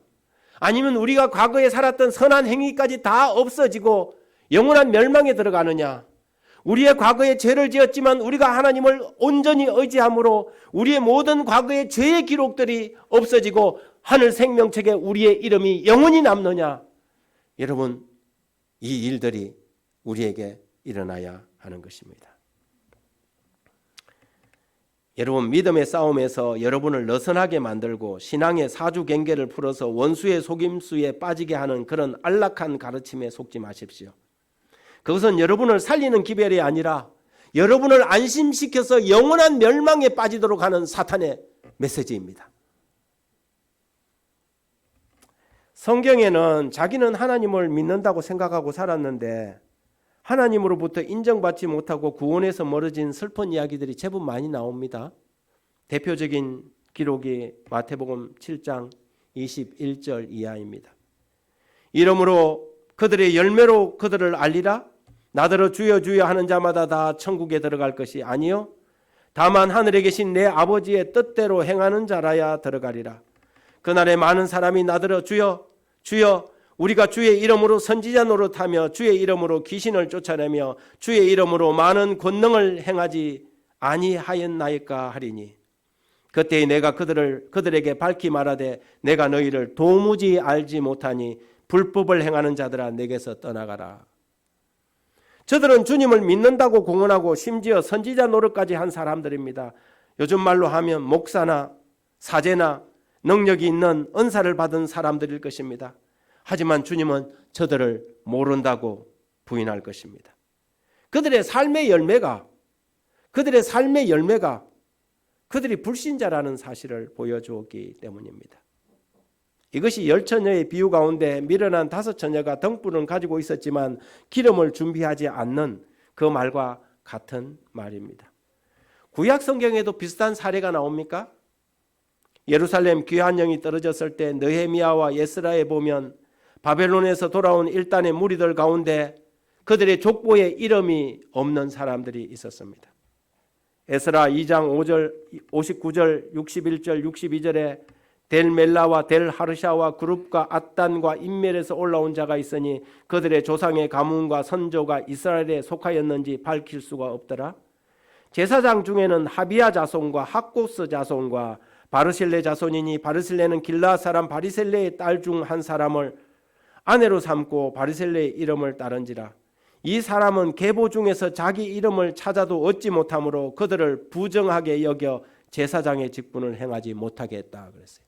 아니면 우리가 과거에 살았던 선한 행위까지 다 없어지고 영원한 멸망에 들어가느냐? 우리의 과거에 죄를 지었지만 우리가 하나님을 온전히 의지함으로 우리의 모든 과거의 죄의 기록들이 없어지고 하늘 생명책에 우리의 이름이 영원히 남느냐? 여러분 이 일들이 우리에게 일어나야 하는 것입니다. 여러분 믿음의 싸움에서 여러분을 느슨하게 만들고 신앙의 사주경계를 풀어서 원수의 속임수에 빠지게 하는 그런 안락한 가르침에 속지 마십시오. 그것은 여러분을 살리는 기별이 아니라 여러분을 안심시켜서 영원한 멸망에 빠지도록 하는 사탄의 메시지입니다. 성경에는 자기는 하나님을 믿는다고 생각하고 살았는데 하나님으로부터 인정받지 못하고 구원에서 멀어진 슬픈 이야기들이 제법 많이 나옵니다. 대표적인 기록이 마태복음 7장 21절 이하입니다. 이러므로 그들의 열매로 그들을 알리라. 나더러 주여 주여 하는 자마다 다 천국에 들어갈 것이 아니요 다만 하늘에 계신 내 아버지의 뜻대로 행하는 자라야 들어가리라. 그날에 많은 사람이 나더러 주여 주여 우리가 주의 이름으로 선지자 노릇하며 주의 이름으로 귀신을 쫓아내며 주의 이름으로 많은 권능을 행하지 아니하였나이까 하리니 그때 내가 그들에게 밝히 말하되 내가 너희를 도무지 알지 못하니 불법을 행하는 자들아 내게서 떠나가라. 저들은 주님을 믿는다고 공언하고 심지어 선지자 노릇까지 한 사람들입니다. 요즘 말로 하면 목사나 사제나 능력이 있는 은사를 받은 사람들일 것입니다. 하지만 주님은 저들을 모른다고 부인할 것입니다. 그들의 삶의 열매가 그들이 불신자라는 사실을 보여주었기 때문입니다. 이것이 10처녀의 비유 가운데 미련한 5처녀가 등불은 가지고 있었지만 기름을 준비하지 않는 그 말과 같은 말입니다. 구약 성경에도 비슷한 사례가 나옵니까? 예루살렘 귀한 영이 떨어졌을 때 느헤미야와 에스라에 보면 바벨론에서 돌아온 일단의 무리들 가운데 그들의 족보에 이름이 없는 사람들이 있었습니다. 에스라 2장 5절, 59절, 61절, 62절에 델 멜라와 델 하르샤와 그룹과 앗단과 인멜에서 올라온 자가 있으니 그들의 조상의 가문과 선조가 이스라엘에 속하였는지 밝힐 수가 없더라. 제사장 중에는 하비야 자손과 학고스 자손과 바르실레 자손이니 바르실레는 길라 사람 바리셀레의 딸 중 한 사람을 아내로 삼고 바리셀레의 이름을 따른지라. 이 사람은 계보 중에서 자기 이름을 찾아도 얻지 못하므로 그들을 부정하게 여겨 제사장의 직분을 행하지 못하게 했다 그랬어요.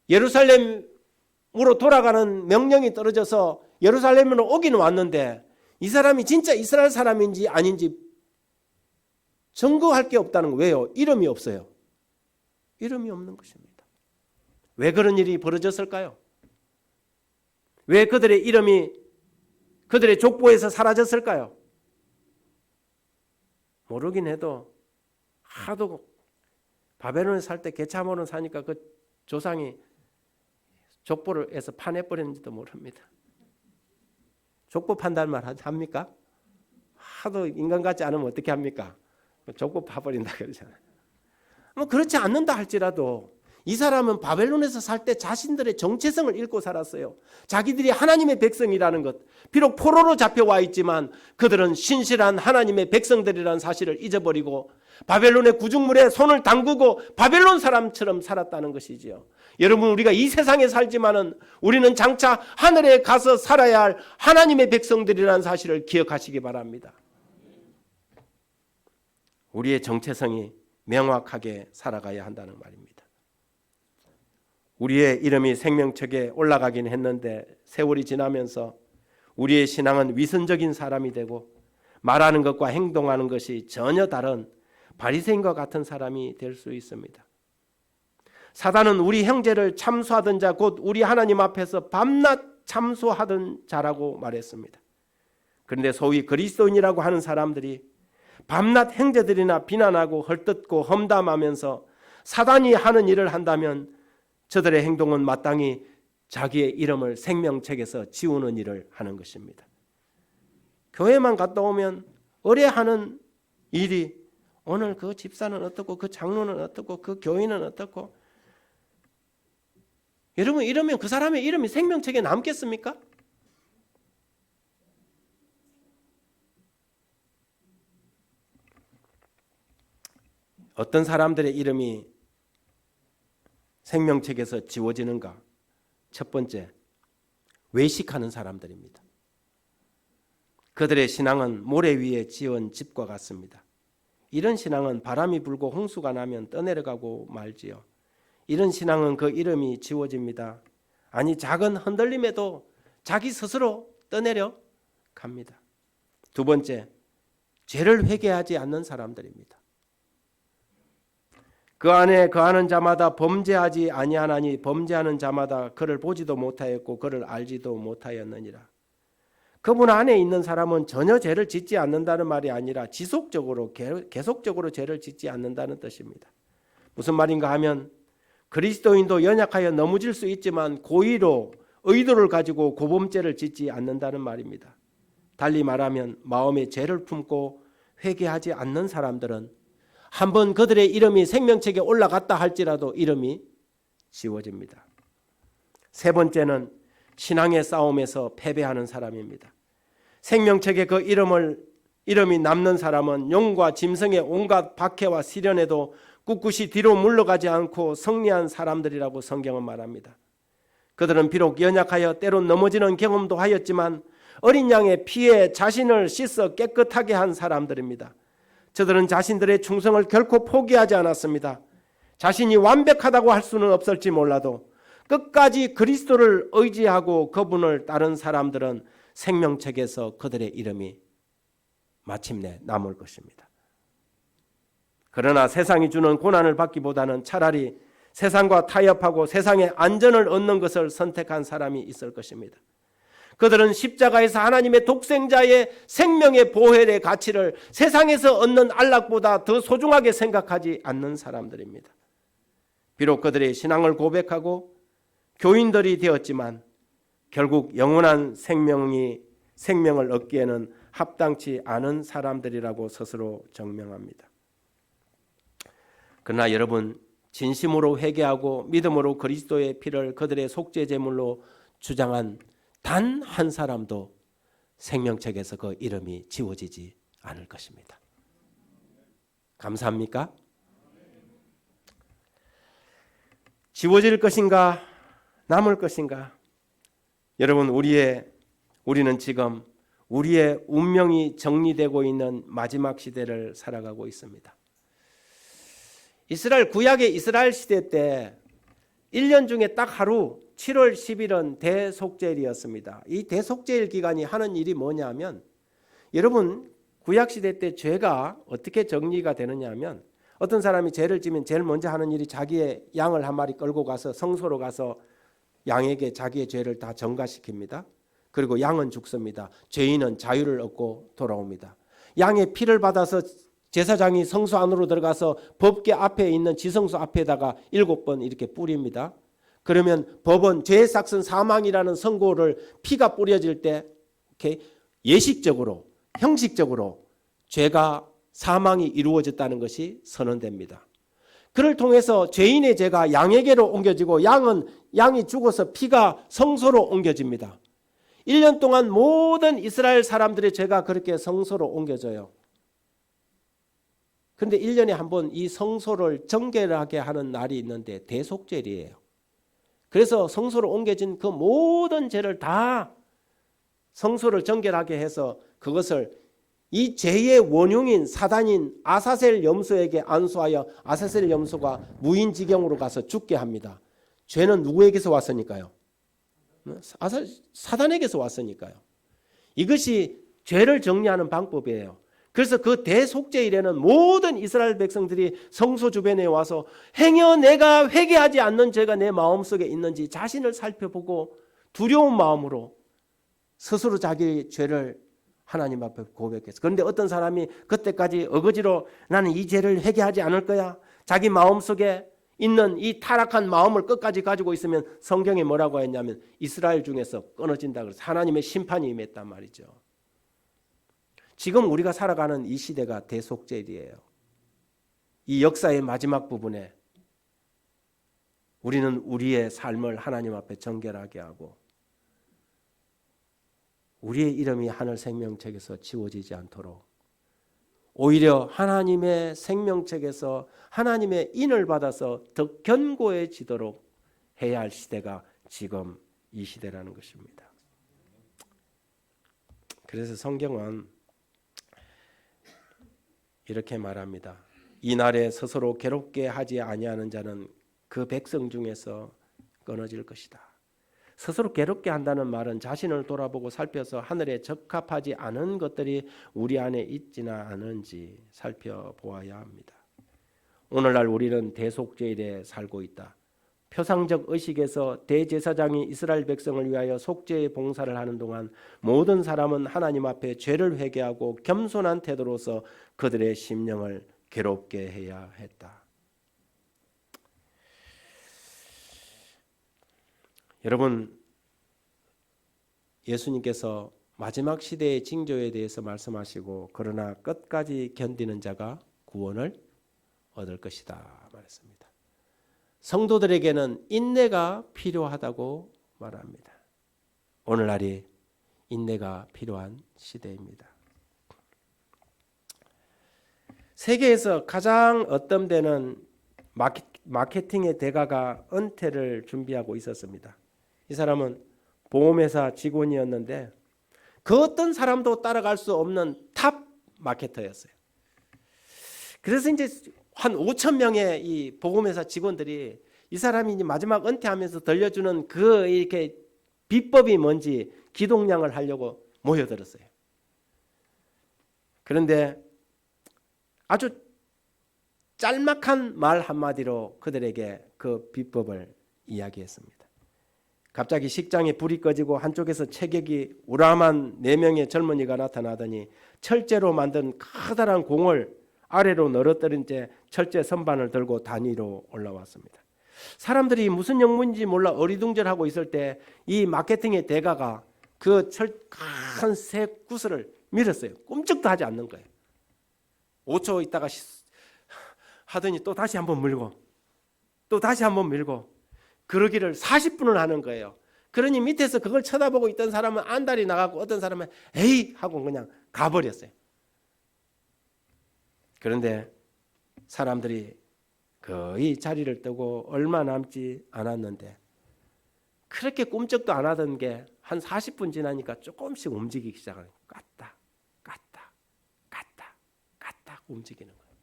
예루살렘으로 돌아가는 명령이 떨어져서 예루살렘으로 오기는 왔는데 이 사람이 진짜 이스라엘 사람인지 아닌지 증거할 게 없다는 거예요. 왜요? 이름이 없어요. 이름이 없는 것입니다. 왜 그런 일이 벌어졌을까요? 왜 그들의 이름이 그들의 족보에서 사라졌을까요? 모르긴 해도 하도 바벨론에 살 때 개차모는 사니까 그 조상이 족보를 해서 파내버렸는지도 모릅니다. 족보 판단 말 합니까? 하도 인간 같지 않으면 어떻게 합니까? 족보 파버린다 그러잖아요. 뭐 그렇지 않는다 할지라도 이 사람은 바벨론에서 살 때 자신들의 정체성을 잃고 살았어요. 자기들이 하나님의 백성이라는 것, 비록 포로로 잡혀와 있지만 그들은 신실한 하나님의 백성들이라는 사실을 잊어버리고 바벨론의 구중물에 손을 담그고 바벨론 사람처럼 살았다는 것이지요. 여러분, 우리가 이 세상에 살지만은 우리는 장차 하늘에 가서 살아야 할 하나님의 백성들이라는 사실을 기억하시기 바랍니다. 우리의 정체성이 명확하게 살아가야 한다는 말입니다. 우리의 이름이 생명책에 올라가긴 했는데 세월이 지나면서 우리의 신앙은 위선적인 사람이 되고 말하는 것과 행동하는 것이 전혀 다른 바리새인과 같은 사람이 될 수 있습니다. 사단은 우리 형제를 참소하던 자, 곧 우리 하나님 앞에서 밤낮 참소하던 자라고 말했습니다. 그런데 소위 그리스도인이라고 하는 사람들이 밤낮 형제들이나 비난하고 헐뜯고 험담하면서 사단이 하는 일을 한다면 저들의 행동은 마땅히 자기의 이름을 생명책에서 지우는 일을 하는 것입니다. 교회만 갔다 오면 의뢰하는 일이 오늘 그 집사는 어떻고 그 장로는 어떻고 그 교인은 어떻고, 여러분 이러면 그 사람의 이름이 생명책에 남겠습니까? 어떤 사람들의 이름이 생명책에서 지워지는가? 첫 번째, 외식하는 사람들입니다. 그들의 신앙은 모래 위에 지은 집과 같습니다. 이런 신앙은 바람이 불고 홍수가 나면 떠내려가고 말지요. 이런 신앙은 그 이름이 지워집니다. 아니, 작은 흔들림에도 자기 스스로 떠내려 갑니다. 두 번째, 죄를 회개하지 않는 사람들입니다. 그 안에 거하는 자마다 범죄하지 아니하나니 범죄하는 자마다 그를 보지도 못하였고 그를 알지도 못하였느니라. 그분 안에 있는 사람은 전혀 죄를 짓지 않는다는 말이 아니라 지속적으로 계속적으로 죄를 짓지 않는다는 뜻입니다. 무슨 말인가 하면 그리스도인도 연약하여 넘어질 수 있지만 고의로 의도를 가지고 고범죄를 짓지 않는다는 말입니다. 달리 말하면 마음에 죄를 품고 회개하지 않는 사람들은 한번 그들의 이름이 생명책에 올라갔다 할지라도 이름이 지워집니다. 세 번째는 신앙의 싸움에서 패배하는 사람입니다. 생명책에 그 이름이 남는 사람은 용과 짐승의 온갖 박해와 시련에도 꿋꿋이 뒤로 물러가지 않고 승리한 사람들이라고 성경은 말합니다. 그들은 비록 연약하여 때론 넘어지는 경험도 하였지만 어린 양의 피에 자신을 씻어 깨끗하게 한 사람들입니다. 저들은 자신들의 충성을 결코 포기하지 않았습니다. 자신이 완벽하다고 할 수는 없을지 몰라도 끝까지 그리스도를 의지하고 그분을 따른 사람들은 생명책에서 그들의 이름이 마침내 남을 것입니다. 그러나 세상이 주는 고난을 받기보다는 차라리 세상과 타협하고 세상의 안전을 얻는 것을 선택한 사람이 있을 것입니다. 그들은 십자가에서 하나님의 독생자의 생명의 보혈의 가치를 세상에서 얻는 안락보다 더 소중하게 생각하지 않는 사람들입니다. 비록 그들의 신앙을 고백하고 교인들이 되었지만 결국 영원한 생명을 얻기에는 합당치 않은 사람들이라고 스스로 증명합니다. 그러나 여러분, 진심으로 회개하고 믿음으로 그리스도의 피를 그들의 속죄 제물로 주장한 단 한 사람도 생명책에서 그 이름이 지워지지 않을 것입니다. 감사합니까? 지워질 것인가 남을 것인가? 여러분, 우리는 지금 우리의 운명이 정리되고 있는 마지막 시대를 살아가고 있습니다. 구약의 이스라엘 시대 때 1년 중에 딱 하루 7월 10일은 대속죄일이었습니다. 이 대속죄일 기간이 하는 일이 뭐냐면, 여러분, 구약 시대 때 죄가 어떻게 정리가 되느냐 하면, 어떤 사람이 죄를 지면 제일 먼저 하는 일이 자기의 양을 한 마리 끌고 가서 성소로 가서 양에게 자기의 죄를 다 전가시킵니다. 그리고 양은 죽습니다. 죄인은 자유를 얻고 돌아옵니다. 양의 피를 받아서 제사장이 성소 안으로 들어가서 법궤 앞에 있는 지성소 앞에다가 7번 이렇게 뿌립니다. 그러면 법은 죄의 삭은 사망이라는 선고를 피가 뿌려질 때 이렇게 예식적으로, 형식적으로 죄가 사망이 이루어졌다는 것이 선언됩니다. 그를 통해서 죄인의 죄가 양에게로 옮겨지고 양이 죽어서 피가 성소로 옮겨집니다. 1년 동안 모든 이스라엘 사람들의 죄가 그렇게 성소로 옮겨져요. 그런데 1년에 한 번 이 성소를 정결하게 하는 날이 있는데 대속죄일이에요. 그래서 성소로 옮겨진 그 모든 죄를 다 성소를 정결하게 해서 그것을 이 죄의 원흉인 사단인 아사셀 염소에게 안수하여 아사셀 염소가 무인지경으로 가서 죽게 합니다. 죄는 누구에게서 왔으니까요? 사단에게서 왔으니까요. 이것이 죄를 정리하는 방법이에요. 그래서 그 대속죄일에는 모든 이스라엘 백성들이 성소 주변에 와서 행여 내가 회개하지 않는 죄가 내 마음속에 있는지 자신을 살펴보고 두려운 마음으로 스스로 자기 죄를 하나님 앞에 고백했어요. 그런데 어떤 사람이 그때까지 어거지로 나는 이 죄를 회개하지 않을 거야, 자기 마음속에 있는 이 타락한 마음을 끝까지 가지고 있으면 성경에 뭐라고 했냐면 이스라엘 중에서 끊어진다 그래서 하나님의 심판이 임했단 말이죠. 지금 우리가 살아가는 이 시대가 대속죄일이에요. 이 역사의 마지막 부분에 우리는 우리의 삶을 하나님 앞에 정결하게 하고 우리의 이름이 하늘 생명책에서 지워지지 않도록 오히려 하나님의 생명책에서 하나님의 인을 받아서 더 견고해지도록 해야 할 시대가 지금 이 시대라는 것입니다. 그래서 성경은 이렇게 말합니다. 이 날에 스스로 괴롭게 하지 아니하는 자는 그 백성 중에서 끊어질 것이다. 스스로 괴롭게 한다는 말은 자신을 돌아보고 살펴서 하늘에 적합하지 않은 것들이 우리 안에 있지나 않은지 살펴보아야 합니다. 오늘날 우리는 대속죄일에 살고 있다. 표상적 의식에서 대제사장이 이스라엘 백성을 위하여 속죄의 봉사를 하는 동안 모든 사람은 하나님 앞에 죄를 회개하고 겸손한 태도로서 그들의 심령을 괴롭게 해야 했다. 여러분, 예수님께서 마지막 시대의 징조에 대해서 말씀하시고 그러나 끝까지 견디는 자가 구원을 얻을 것이다 말했습니다. 성도들에게는 인내가 필요하다고 말합니다. 오늘날이 인내가 필요한 시대입니다. 세계에서 가장 어떤 마케팅의 대가가 은퇴를 준비하고 있었습니다. 이 사람은 보험회사 직원이었는데 그 어떤 사람도 따라갈 수 없는 탑 마케터였어요. 그래서 이제 한 5천 명의 이 보험회사 직원들이 이 사람이 이제 마지막 은퇴하면서 들려주는 그 이렇게 비법이 뭔지 기독량을 하려고 모여들었어요. 그런데 아주 짤막한 말 한마디로 그들에게 그 비법을 이야기했습니다. 갑자기 식장에 불이 꺼지고 한쪽에서 체격이 우람한 4명의 젊은이가 나타나더니 철제로 만든 커다란 공을 아래로 늘어뜨린 채 철제 선반을 들고 단 위로 올라왔습니다. 사람들이 무슨 영문인지 몰라 어리둥절하고 있을 때 이 마케팅의 대가가 그 큰 새 구슬을 밀었어요. 꼼짝도 하지 않는 거예요. 5초 있다가 하더니 또 다시 한번 밀고 또 다시 한번 밀고 그러기를 40분을 하는 거예요. 그러니 밑에서 그걸 쳐다보고 있던 사람은 안달이 나가고 어떤 사람은 에이 하고 그냥 가버렸어요. 그런데 사람들이 거의 자리를 뜨고 얼마 남지 않았는데 그렇게 꿈쩍도 안 하던 게 한 40분 지나니까 조금씩 움직이기 시작하는 거예요. 까딱 움직이는 거예요.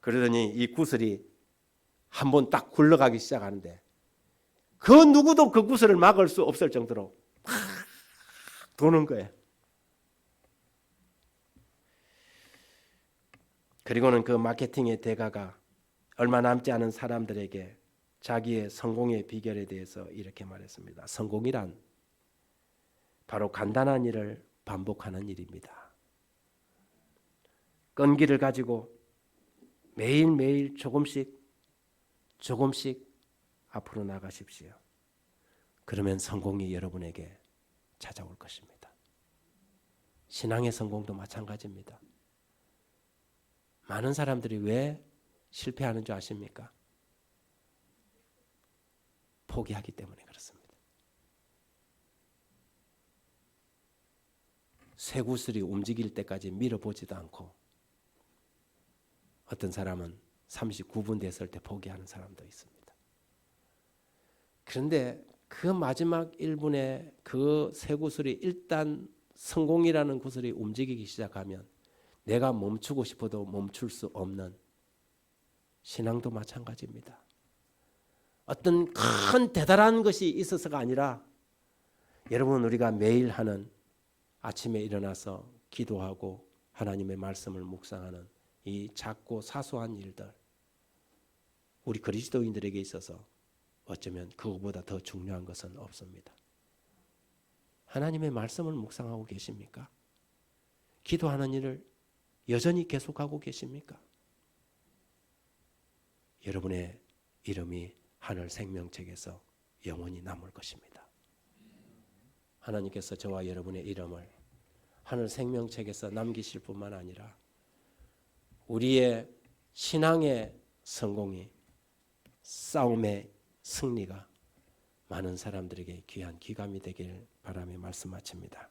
그러더니 이 구슬이 한번 딱 굴러가기 시작하는데 그 누구도 그 구슬을 막을 수 없을 정도로 팍 도는 거예요. 그리고는 그 마케팅의 대가가 얼마 남지 않은 사람들에게 자기의 성공의 비결에 대해서 이렇게 말했습니다. 성공이란 바로 간단한 일을 반복하는 일입니다. 끈기를 가지고 매일매일 조금씩 앞으로 나가십시오. 그러면 성공이 여러분에게 찾아올 것입니다. 신앙의 성공도 마찬가지입니다. 많은 사람들이 왜 실패하는 줄 아십니까? 포기하기 때문에 그렇습니다. 쇠구슬이 움직일 때까지 밀어보지도 않고 어떤 사람은 39분 됐을 때 포기하는 사람도 있습니다. 그런데 그 마지막 1분에 그 쇠구슬이 일단 성공이라는 구슬이 움직이기 시작하면 내가 멈추고 싶어도 멈출 수 없는 신앙도 마찬가지입니다. 어떤 큰 대단한 것이 있어서가 아니라 여러분 우리가 매일 하는 아침에 일어나서 기도하고 하나님의 말씀을 묵상하는 이 작고 사소한 일들 우리 그리스도인들에게 있어서 어쩌면 그것보다 더 중요한 것은 없습니다. 하나님의 말씀을 묵상하고 계십니까? 기도하는 일을 여전히 계속하고 계십니까? 여러분의 이름이 하늘 생명책에서 영원히 남을 것입니다. 하나님께서 저와 여러분의 이름을 하늘 생명책에서 남기실 뿐만 아니라 우리의 신앙의 성공이 싸움의 승리가 많은 사람들에게 귀한 귀감이 되길 바라며 말씀 마칩니다.